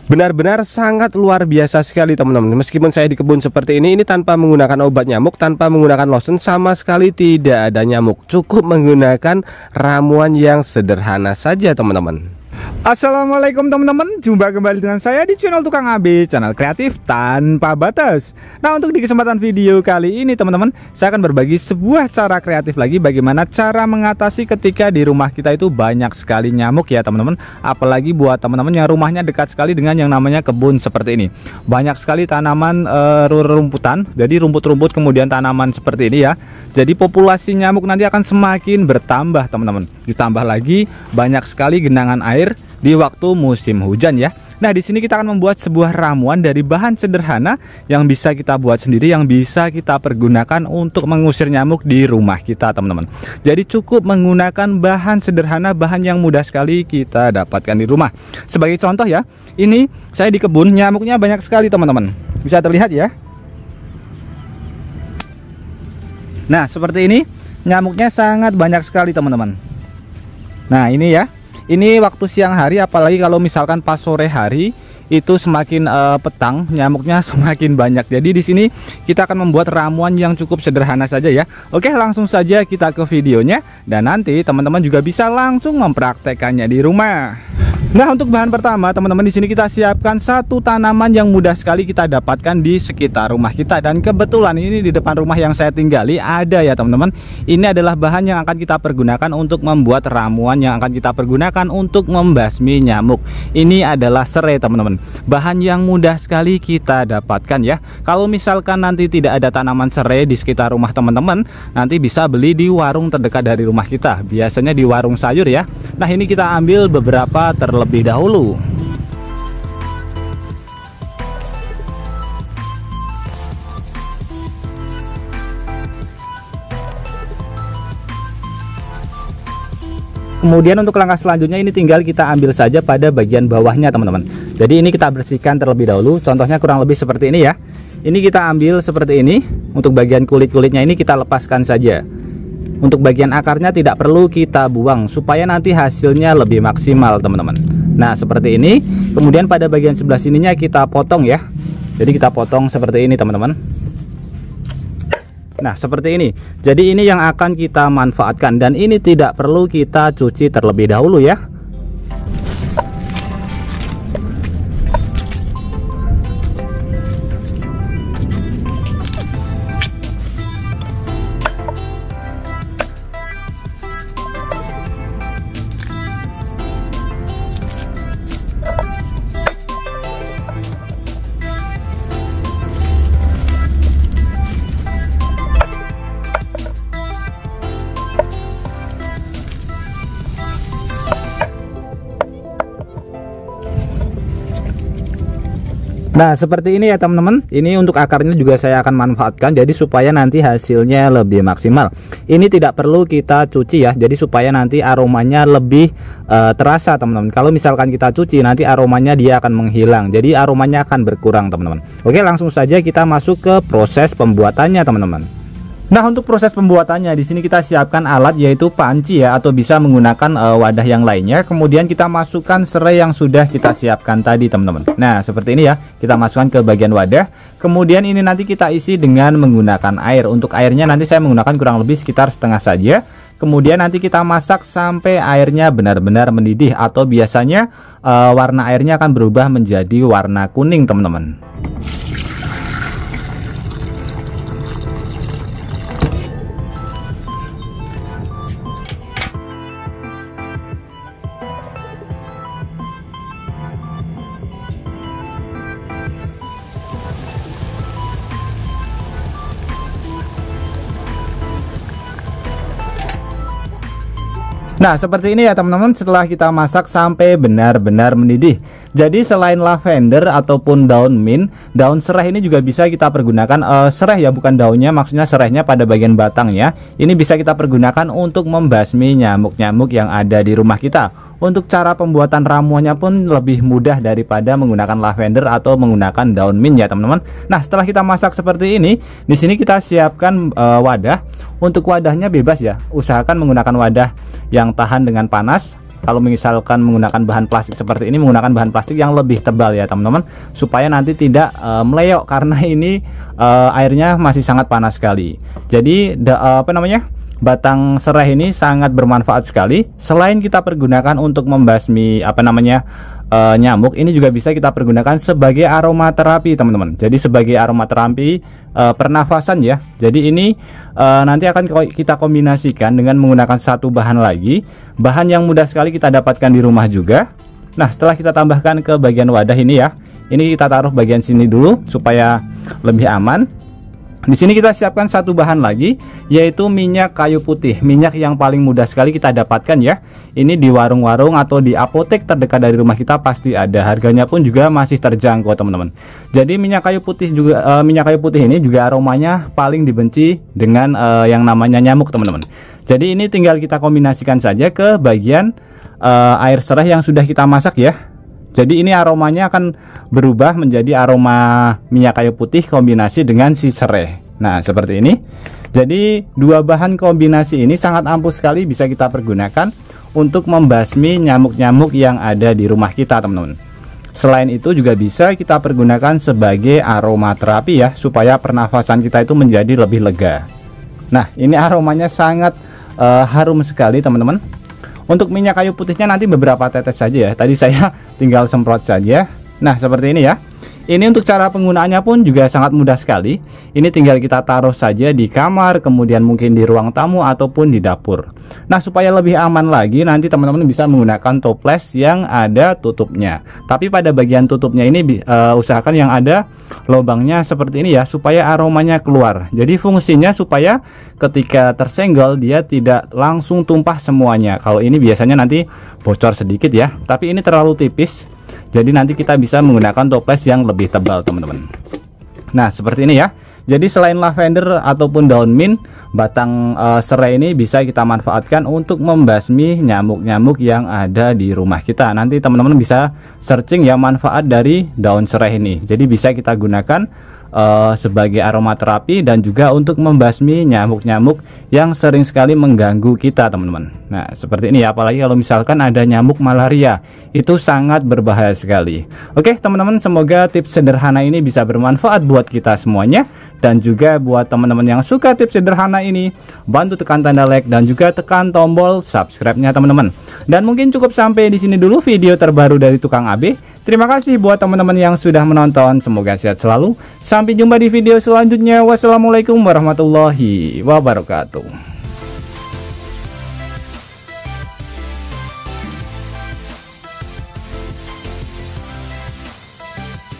Benar-benar sangat luar biasa sekali teman-teman. Meskipun saya di kebun seperti ini tanpa menggunakan obat nyamuk, tanpa menggunakan lotion, sama sekali tidak ada nyamuk. Cukup menggunakan ramuan yang sederhana saja teman-teman. Assalamualaikum teman-teman, jumpa kembali dengan saya di channel Tukang AB, channel kreatif tanpa batas. Nah, untuk di kesempatan video kali ini teman-teman, saya akan berbagi sebuah cara kreatif lagi bagaimana cara mengatasi ketika di rumah kita itu banyak sekali nyamuk ya teman-teman. Apalagi buat teman-teman yang rumahnya dekat sekali dengan yang namanya kebun seperti ini. Banyak sekali tanaman rumputan, jadi rumput-rumput kemudian tanaman seperti ini ya. Jadi populasi nyamuk nanti akan semakin bertambah teman-teman. Ditambah lagi banyak sekali genangan air di waktu musim hujan ya. Nah, di sini kita akan membuat sebuah ramuan dari bahan sederhana yang bisa kita buat sendiri, yang bisa kita pergunakan untuk mengusir nyamuk di rumah kita teman-teman. Jadi cukup menggunakan bahan sederhana, bahan yang mudah sekali kita dapatkan di rumah. Sebagai contoh ya, ini saya di kebun, nyamuknya banyak sekali teman-teman. Bisa terlihat ya. Nah, seperti ini nyamuknya sangat banyak sekali teman-teman. Nah, ini ya. Ini waktu siang hari, apalagi kalau misalkan pas sore hari itu semakin petang nyamuknya semakin banyak. Jadi di sini kita akan membuat ramuan yang cukup sederhana saja ya. Oke, langsung saja kita ke videonya dan nanti teman-teman juga bisa langsung mempraktekannya di rumah. Nah, untuk bahan pertama teman-teman, di sini kita siapkan satu tanaman yang mudah sekali kita dapatkan di sekitar rumah kita, dan kebetulan ini di depan rumah yang saya tinggali ada ya teman-teman. Ini adalah bahan yang akan kita pergunakan untuk membuat ramuan yang akan kita pergunakan untuk membasmi nyamuk. Ini adalah serai teman-teman. Bahan yang mudah sekali kita dapatkan ya. Kalau misalkan nanti tidak ada tanaman serai di sekitar rumah teman-teman, nanti bisa beli di warung terdekat dari rumah kita. Biasanya di warung sayur ya. Nah, ini kita ambil beberapa terlebih dahulu. Kemudian untuk langkah selanjutnya ini tinggal kita ambil saja pada bagian bawahnya teman-teman. Jadi ini kita bersihkan terlebih dahulu. Contohnya kurang lebih seperti ini ya. Ini kita ambil seperti ini. Untuk bagian kulit-kulitnya ini kita lepaskan saja. Untuk bagian akarnya tidak perlu kita buang supaya nanti hasilnya lebih maksimal teman-teman. Nah, seperti ini. Kemudian pada bagian sebelah sininya kita potong ya. Jadi kita potong seperti ini teman-teman. Nah, seperti ini. Jadi ini yang akan kita manfaatkan, dan ini tidak perlu kita cuci terlebih dahulu ya. Nah, seperti ini ya teman-teman. Ini untuk akarnya juga saya akan manfaatkan, jadi supaya nanti hasilnya lebih maksimal. Ini tidak perlu kita cuci ya, jadi supaya nanti aromanya lebih terasa teman-teman. Kalau misalkan kita cuci, nanti aromanya dia akan menghilang, jadi aromanya akan berkurang teman-teman. Oke, langsung saja kita masuk ke proses pembuatannya teman-teman. Nah, untuk proses pembuatannya di sini kita siapkan alat, yaitu panci ya, atau bisa menggunakan wadah yang lainnya. Kemudian kita masukkan serai yang sudah kita siapkan tadi teman-teman. Nah, seperti ini ya. Kita masukkan ke bagian wadah. Kemudian ini nanti kita isi dengan menggunakan air. Untuk airnya nanti saya menggunakan kurang lebih sekitar setengah saja. Kemudian nanti kita masak sampai airnya benar-benar mendidih, atau biasanya warna airnya akan berubah menjadi warna kuning teman-teman. Nah, seperti ini ya teman-teman, setelah kita masak sampai benar-benar mendidih. Jadi selain lavender ataupun daun mint, daun serai ini juga bisa kita pergunakan. Serai ya, bukan daunnya, maksudnya serainya pada bagian batangnya. Ini bisa kita pergunakan untuk membasmi nyamuk-nyamuk yang ada di rumah kita. Untuk cara pembuatan ramuannya pun lebih mudah daripada menggunakan lavender atau menggunakan daun mint ya teman-teman. Nah, setelah kita masak seperti ini, di sini kita siapkan wadah. Untuk wadahnya bebas ya, usahakan menggunakan wadah yang tahan dengan panas. kalau misalkan menggunakan bahan plastik seperti ini, menggunakan bahan plastik yang lebih tebal ya teman-teman, supaya nanti tidak meleyok, karena ini airnya masih sangat panas sekali. Jadi batang serai ini sangat bermanfaat sekali. Selain kita pergunakan untuk membasmi nyamuk, ini juga bisa kita pergunakan sebagai aromaterapi teman-teman. Jadi sebagai aromaterapi pernafasan ya. Jadi ini nanti akan kita kombinasikan dengan menggunakan satu bahan lagi, bahan yang mudah sekali kita dapatkan di rumah juga. Nah, setelah kita tambahkan ke bagian wadah ini ya, ini kita taruh bagian sini dulu supaya lebih aman. Di sini kita siapkan satu bahan lagi, yaitu minyak kayu putih. Minyak yang paling mudah sekali kita dapatkan ya. Ini di warung-warung atau di apotek terdekat dari rumah kita pasti ada. Harganya pun juga masih terjangkau teman-teman. Jadi minyak kayu putih ini juga aromanya paling dibenci dengan yang namanya nyamuk teman-teman. Jadi ini tinggal kita kombinasikan saja ke bagian air serai yang sudah kita masak ya. Jadi ini aromanya akan berubah menjadi aroma minyak kayu putih kombinasi dengan si serai. Nah, seperti ini. Jadi dua bahan kombinasi ini sangat ampuh sekali bisa kita pergunakan untuk membasmi nyamuk-nyamuk yang ada di rumah kita, teman-teman. Selain itu juga bisa kita pergunakan sebagai aromaterapi ya, supaya pernafasan kita itu menjadi lebih lega. Nah, ini aromanya sangat harum sekali, teman-teman. Untuk minyak kayu putihnya nanti beberapa tetes saja ya. Tadi saya tinggal semprot saja. Nah, seperti ini ya. Ini untuk cara penggunaannya pun juga sangat mudah sekali. Ini tinggal kita taruh saja di kamar, kemudian mungkin di ruang tamu ataupun di dapur. Nah, supaya lebih aman lagi, nanti teman-teman bisa menggunakan toples yang ada tutupnya. Tapi pada bagian tutupnya ini usahakan yang ada lubangnya seperti ini ya, supaya aromanya keluar. Jadi fungsinya supaya ketika tersenggol dia tidak langsung tumpah semuanya. Kalau ini biasanya nanti bocor sedikit ya, tapi ini terlalu tipis. Jadi nanti kita bisa menggunakan toples yang lebih tebal teman-teman. Nah, seperti ini ya. Jadi selain lavender ataupun daun mint, batang serai ini bisa kita manfaatkan untuk membasmi nyamuk-nyamuk yang ada di rumah kita. Nanti teman-teman bisa searching ya manfaat dari daun serai ini. Jadi bisa kita gunakan sebagai aromaterapi dan juga untuk membasmi nyamuk-nyamuk yang sering sekali mengganggu kita teman-teman. Nah, seperti ini ya, apalagi kalau misalkan ada nyamuk malaria, itu sangat berbahaya sekali. Oke teman-teman, semoga tips sederhana ini bisa bermanfaat buat kita semuanya. Dan juga buat teman-teman yang suka tips sederhana ini, bantu tekan tanda like dan juga tekan tombol subscribe-nya teman-teman. Dan mungkin cukup sampai di sini dulu video terbaru dari Tukang AB. Terima kasih buat teman-teman yang sudah menonton. Semoga sehat selalu. Sampai jumpa di video selanjutnya. Wassalamualaikum warahmatullahi wabarakatuh.